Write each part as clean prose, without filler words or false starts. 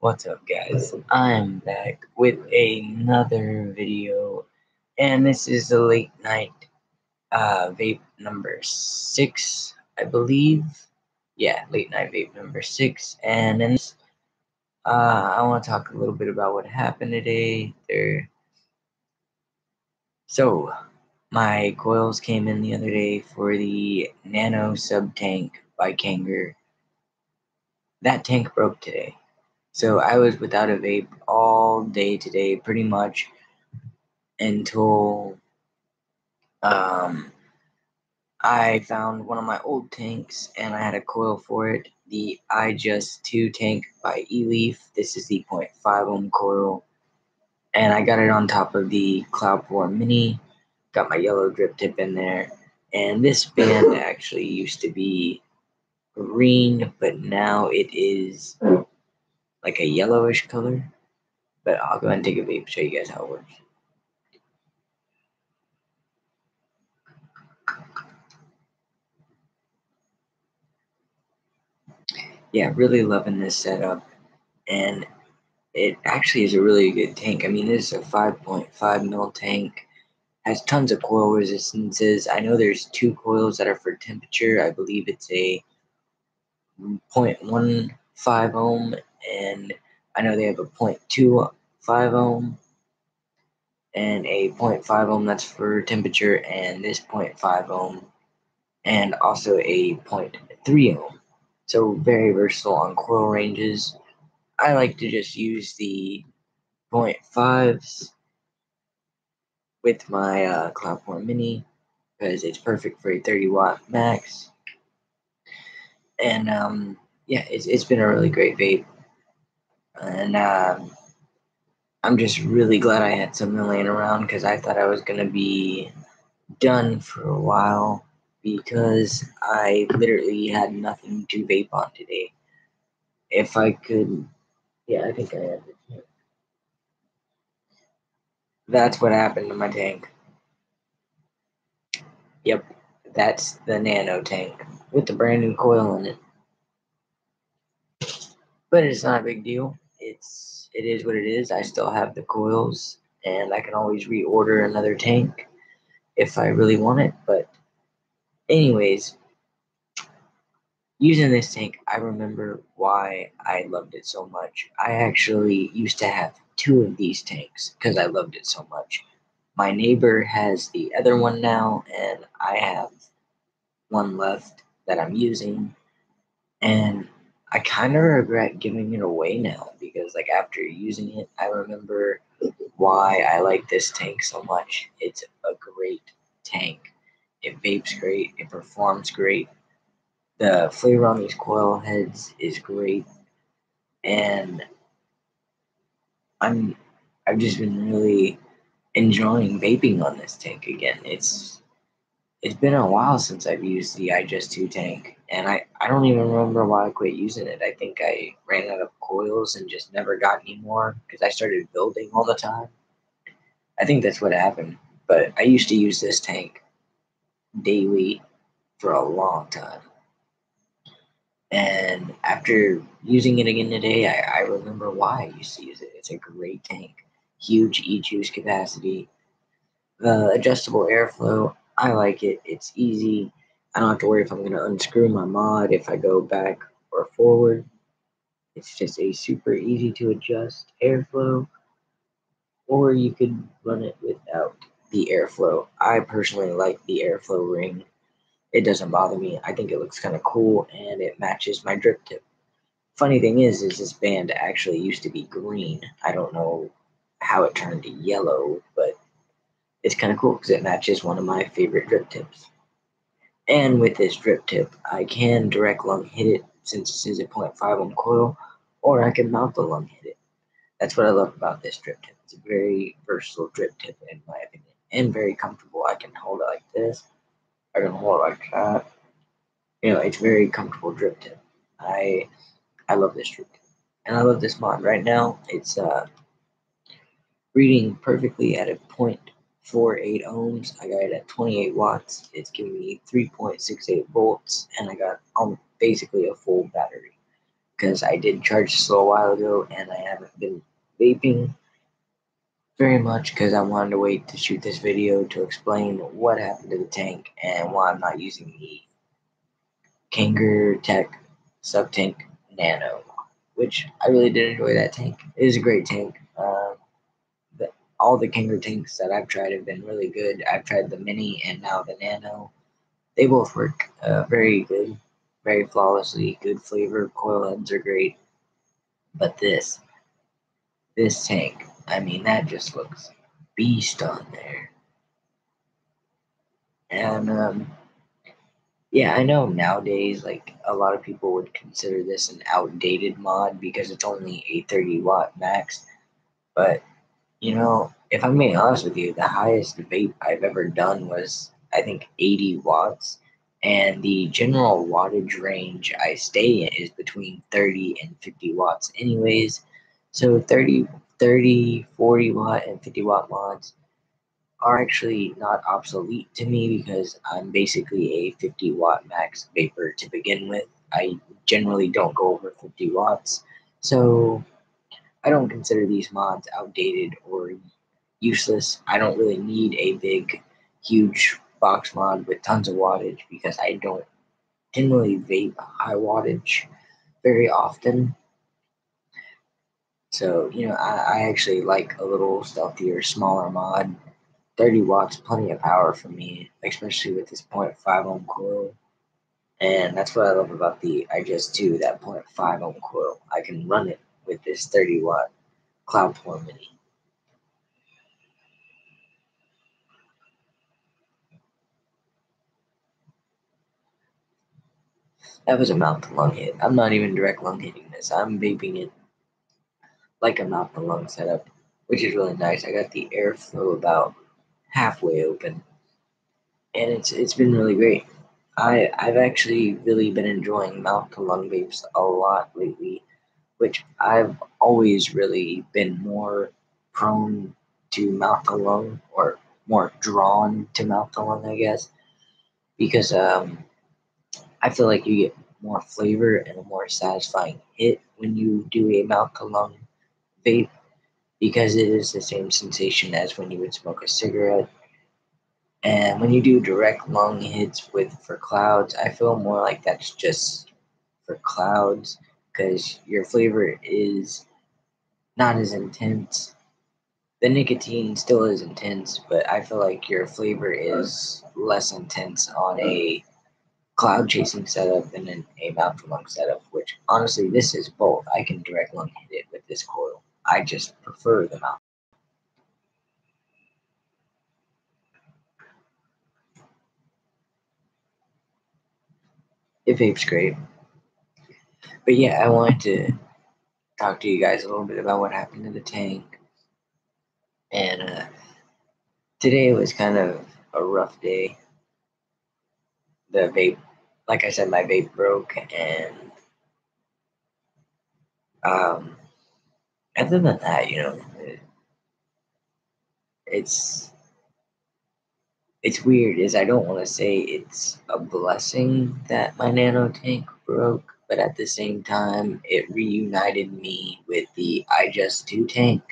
What's up, guys? I'm back with another video, and this is the late night vape number 6, I believe. Yeah, late night vape number 6, and in this, I want to talk a little bit about what happened today. So, my coils came in the other day for the Nano Sub Tank by Kanger. That tank broke today. So I was without a vape all day today, pretty much until I found one of my old tanks and I had a coil for it. The iJust2 tank by eLeaf. This is the 0.5 ohm coil. And I got it on top of the Cloud4 Mini. Got my yellow drip tip in there. And this band actually used to be green, but now it is like a yellowish color. But I'll go ahead and take a vape and show you guys how it works. Yeah, really loving this setup, and it actually is a really good tank. I mean, this is a 5.5 mil tank, has tons of coil resistances. I know there's 2 coils that are for temperature. I believe it's a 0.15 ohm, and I know they have a 0.25 ohm and a 0.5 ohm that's for temperature, and this 0.5 ohm, and also a 0.3 ohm. So very versatile on coil ranges. I like to just use the 0.5s with my Cloud4 Mini because it's perfect for a 30 watt max. And yeah, it's been a really great vape. And I'm just really glad I had something laying around because I thought I was going to be done for a while because I literally had nothing to vape on today. If I could, yeah, I think I have it. That's what happened to my tank. Yep, that's the Nano tank with the brand new coil in it. But it's not a big deal. It is what it is. I still have the coils, and I can always reorder another tank if I really want it. But anyways, using this tank, I remember why I loved it so much. I actually used to have 2 of these tanks because I loved it so much. My neighbor has the other one now, and I have one left that I'm using. And I kind of regret giving it away now because, like, after using it, I remember why I like this tank so much. It's a great tank. It vapes great. It performs great. The flavor on these coil heads is great, and I've just been really enjoying vaping on this tank again. It's been a while since I've used the iJust2 tank, and I don't even remember why I quit using it. I think I ran out of coils and just never got any more because I started building all the time. I think that's what happened. But I used to use this tank daily for a long time. And after using it again today, I remember why I used to use it. It's a great tank. Huge e-juice capacity. The adjustable airflow, I like it. It's easy. I don't have to worry if I'm going to unscrew my mod if I go back or forward. It's just a super easy to adjust airflow. Or you could run it without the airflow. I personally like the airflow ring. It doesn't bother me. I think it looks kind of cool and it matches my drip tip. Funny thing is this band actually used to be green. I don't know how it turned to yellow, but it's kind of cool because it matches one of my favorite drip tips. And with this drip tip, I can direct lung hit it since this is a 0.5 ohm coil, or I can mount the lung hit it. That's what I love about this drip tip. It's a very versatile drip tip in my opinion, and very comfortable. I can hold it like this. I can hold it like that. You know, it's very comfortable drip tip. I love this drip tip. And I love this mod. Right now, it's reading perfectly at a 0.48 ohms. I got it at 28 watts. It's giving me 3.68 volts, and I got basically a full battery. because I did charge this a little while ago and I haven't been vaping very much because I wanted to wait to shoot this video to explain what happened to the tank and why I'm not using the Kanger Tech Sub-Tank Nano, which I really did enjoy that tank. It is a great tank. All the Kanger tanks that I've tried have been really good. I've tried the Mini and now the Nano. They both work very good, very flawlessly. Good flavor. Coil heads are great. But this tank, I mean, that just looks beast on there. And yeah, I know nowadays, like, a lot of people would consider this an outdated mod because it's only a 30 watt max. But, you know, if I'm being honest with you, the highest vape I've ever done was, I think, 80 watts. And the general wattage range I stay in is between 30 and 50 watts anyways. So 40 watt and 50 watt mods are actually not obsolete to me because I'm basically a 50 watt max vapor to begin with. I generally don't go over 50 watts, so I don't consider these mods outdated or useless. I don't really need a big, huge box mod with tons of wattage because I don't generally vape high wattage very often. So, you know, I actually like a little stealthier, smaller mod. 30 watts, plenty of power for me, especially with this 0.5 ohm coil. And that's what I love about the iJust2, that 0.5 ohm coil. I can run it with this 30 watt Cloud4 Mini. That was a mouth to lung hit. I'm not even direct lung hitting this. I'm vaping it like a mouth to lung setup, which is really nice. I got the airflow about halfway open, and it's been really great. I've actually really been enjoying mouth to lung vapes a lot lately, which I've always really been more prone to mouth to lung, or more drawn to mouth to lung, I guess, because I feel like you get more flavor and a more satisfying hit when you do a mouth to lung vape because it is the same sensation as when you would smoke a cigarette. And when you do direct lung hits for clouds, I feel more like that's just for clouds because your flavor is not as intense. The nicotine still is intense, but I feel like your flavor is less intense on a cloud chasing setup than in a mouth to lung setup, which honestly, this is both. I can direct lung hit it with this coil. I just prefer the mouth. It vapes great. But yeah, I wanted to talk to you guys a little bit about what happened to the tank. And today was kind of a rough day. The vape, like I said, my vape broke, and um, other than that, you know, it's it's weird. Is I don't want to say it's a blessing that my nano tank broke, but at the same time, it reunited me with the iJust2 tank.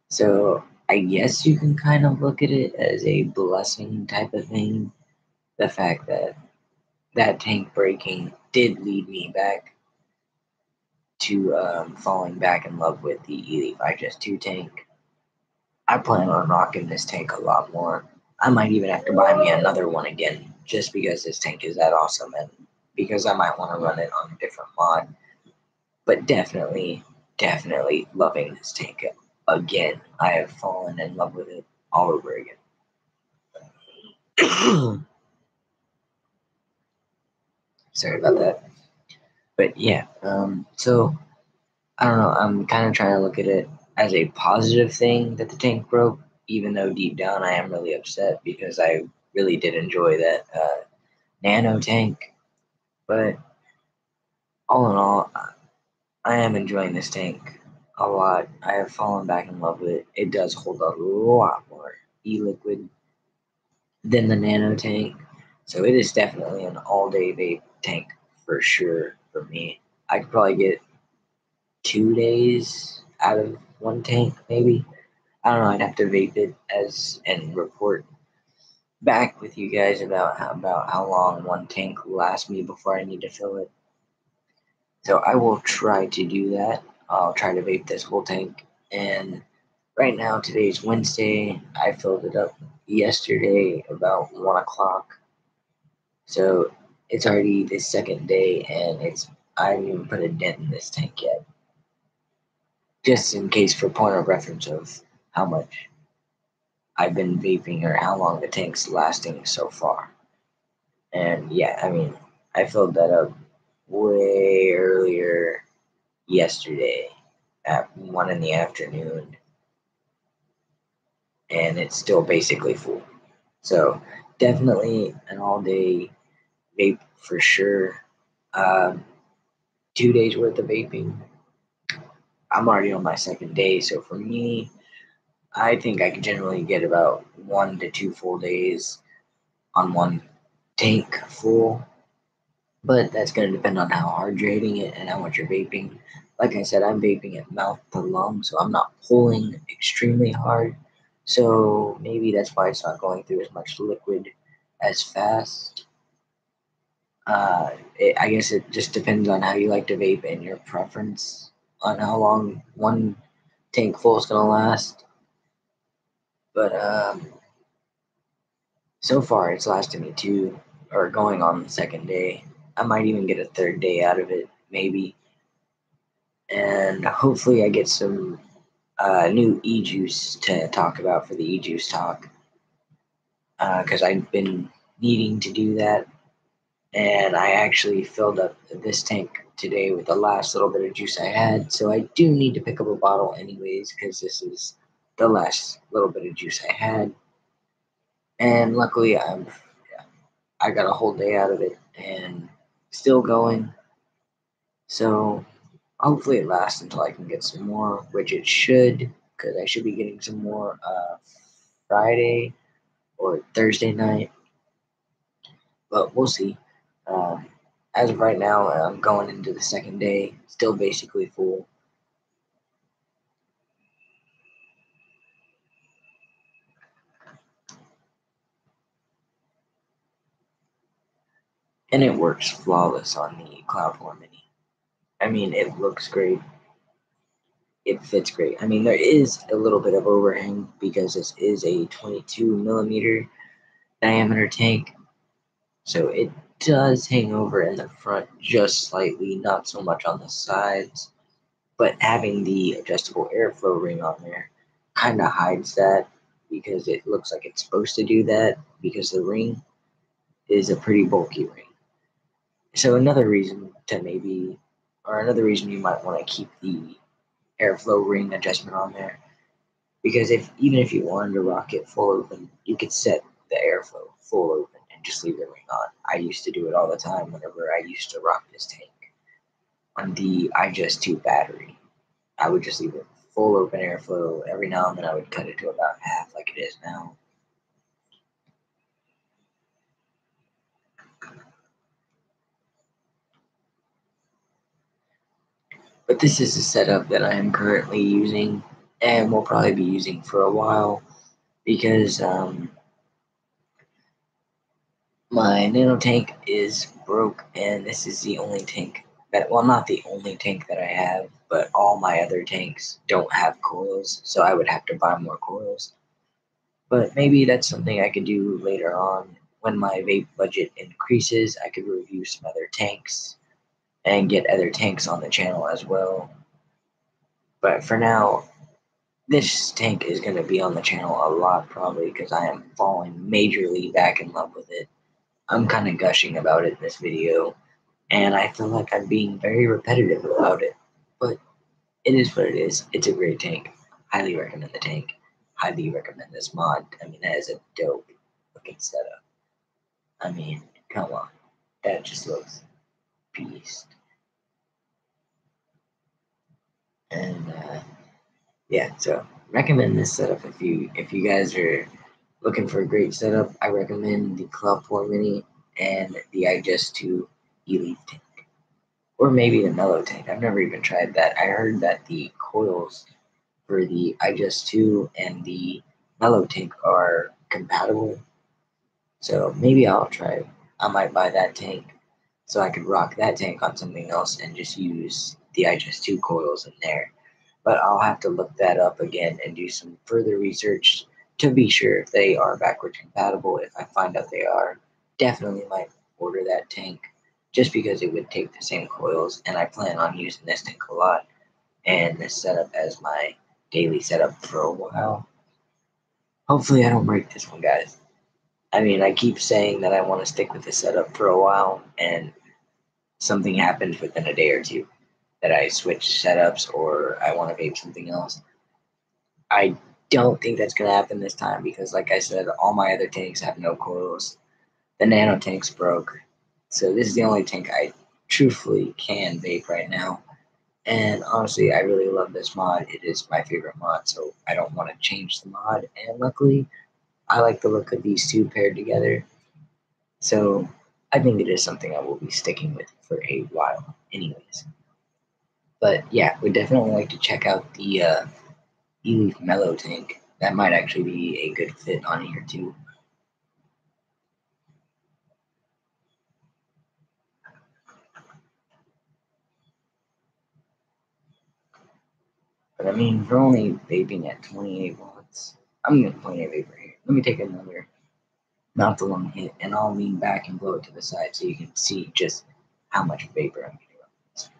So I guess you can kind of look at it as a blessing type of thing. The fact that that tank breaking did lead me back to falling back in love with the Elite iJust2 tank. I plan on rocking this tank a lot more. I might even have to buy me another one again just because this tank is that awesome and because I might want to run it on a different mod. But definitely, definitely loving this tank again. I have fallen in love with it all over again. Sorry about that. But yeah, so I don't know. I'm kind of trying to look at it as a positive thing that the tank broke, even though deep down I am really upset because I really did enjoy that nano tank. But all in all, I am enjoying this tank a lot. I have fallen back in love with it. It does hold a lot more e-liquid than the nano tank. So it is definitely an all-day vape tank for sure for me. I could probably get 2 days out of one tank, maybe. I don't know. I'd have to vape it and report back with you guys about how long one tank will last me before I need to fill it. So I will try to do that. I'll try to vape this whole tank. And right now, today's Wednesday. I filled it up yesterday about 1 o'clock. So it's already the second day, and I haven't even put a dent in this tank yet. Just in case, for point of reference of how much I've been vaping or how long the tank's lasting so far. And yeah, I mean, I filled that up way earlier yesterday at 1 in the afternoon, and it's still basically full. So definitely an all-day vape for sure. 2 days worth of vaping. I'm already on my second day, so for me, I think I can generally get about 1 to 2 full days on one tank full. But that's going to depend on how hard you're hitting it and how much you're vaping. Like I said, I'm vaping at mouth to lung, so I'm not pulling extremely hard. So maybe that's why it's not going through as much liquid as fast. I guess it just depends on how you like to vape and your preference on how long one tank full is going to last. But so far, it's lasted me 2, or going on the second day. I might even get a third day out of it, maybe. And hopefully I get some new e-juice to talk about for the e-juice talk, because I've been needing to do that. And I actually filled up this tank today with the last little bit of juice I had, so I do need to pick up a bottle anyways, because this is the last little bit of juice I had. And luckily I got a whole day out of it and still going. So hopefully it lasts until I can get some more, which it should, because I should be getting some more Friday or Thursday night. But we'll see. Um, as of right now, I'm going into the second day, still basically full. And it works flawless on the Cloud 4 Mini. I mean, it looks great. It fits great. I mean, there is a little bit of overhang because this is a 22 millimeter diameter tank. So it does hang over in the front just slightly, not so much on the sides. But having the adjustable airflow ring on there kind of hides that, because it looks like it's supposed to do that because the ring is a pretty bulky ring. So another reason another reason you might want to keep the airflow ring adjustment on there, because even if you wanted to rock it full open, you could set the airflow full open and just leave the ring on. I used to do it all the time whenever I used to rock this tank on the iJust2 battery. I would just leave it full open airflow. Every now and then I would cut it to about half like it is now. But this is a setup that I am currently using and will probably be using for a while, because my nano tank is broke, and this is the only tank well, not the only tank that I have, but all my other tanks don't have coils, so I would have to buy more coils. But maybe that's something I could do later on. When my vape budget increases, I could review some other tanks and get other tanks on the channel as well. But for now, this tank is going to be on the channel a lot, probably, because I am falling majorly back in love with it. I'm kind of gushing about it in this video, and I feel like I'm being very repetitive about it. But it is what it is. It's a great tank. Highly recommend the tank. Highly recommend this mod. I mean, that is a dope looking setup. I mean, come on. That just looks beast. And yeah, so recommend this setup if you guys are looking for a great setup. I recommend the Cloud 4 Mini and the iJust2 Elite tank. or maybe the mellow tank. I've never even tried that. I heard that the coils for the iJust 2 and the mellow tank are compatible, so maybe I'll try. I might buy that tank so I could rock that tank on something else and just use the iJust 2 coils in there. But I'll have to look that up again and do some further research to be sure if they are backwards compatible. If I find out they are, definitely might order that tank just because it would take the same coils, and I plan on using this tank a lot and this setup as my daily setup for a while. Hopefully I don't break this one, guys. I mean, I keep saying that I want to stick with the setup for a while, and something happens within a day or two that I switch setups or I want to vape something else. I don't think that's going to happen this time because, like I said, all my other tanks have no coils. The nano tank's broke. So this is the only tank I truthfully can vape right now. And honestly, I really love this mod. It is my favorite mod, so I don't want to change the mod. And luckily, I like the look of these two paired together. So I think it is something I will be sticking with for a while anyways. But yeah, we definitely like to check out the E-Leaf Mellow tank. That might actually be a good fit on here too. But I mean, for only vaping at 28 watts, I'm going to 28 vapor here. Let me take another not the long hit, and I'll lean back and blow it to the side so you can see just how much vapor I'm getting on this.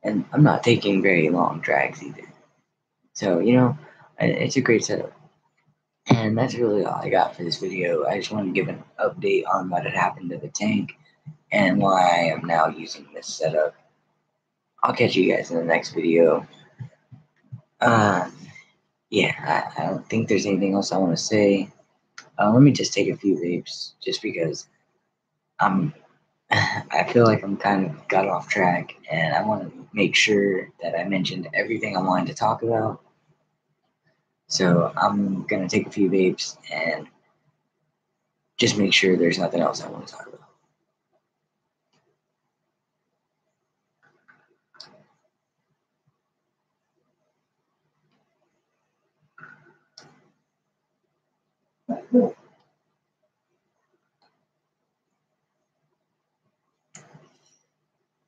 And I'm not taking very long drags either. So, it's a great setup. And that's really all I got for this video. I just wanted to give an update on what had happened to the tank and why I am now using this setup. I'll catch you guys in the next video. Yeah, I don't think there's anything else I want to say. Let me just take a few vapes just because I feel like I'm kind of got off track, and I want to make sure that I mentioned everything I wanted to talk about. So I'm gonna take a few vapes and just make sure there's nothing else I want to talk about.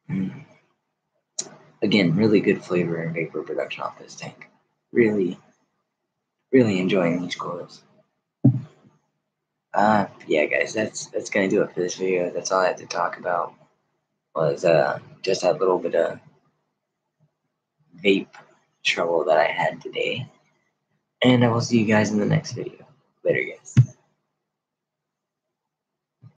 Mm. Again, really good flavor and vapor production off this tank. Really, really enjoying these coils. Yeah, guys, that's gonna do it for this video. That's all I had to talk about. Was just that little bit of vape trouble that I had today. And I will see you guys in the next video. Later, guys.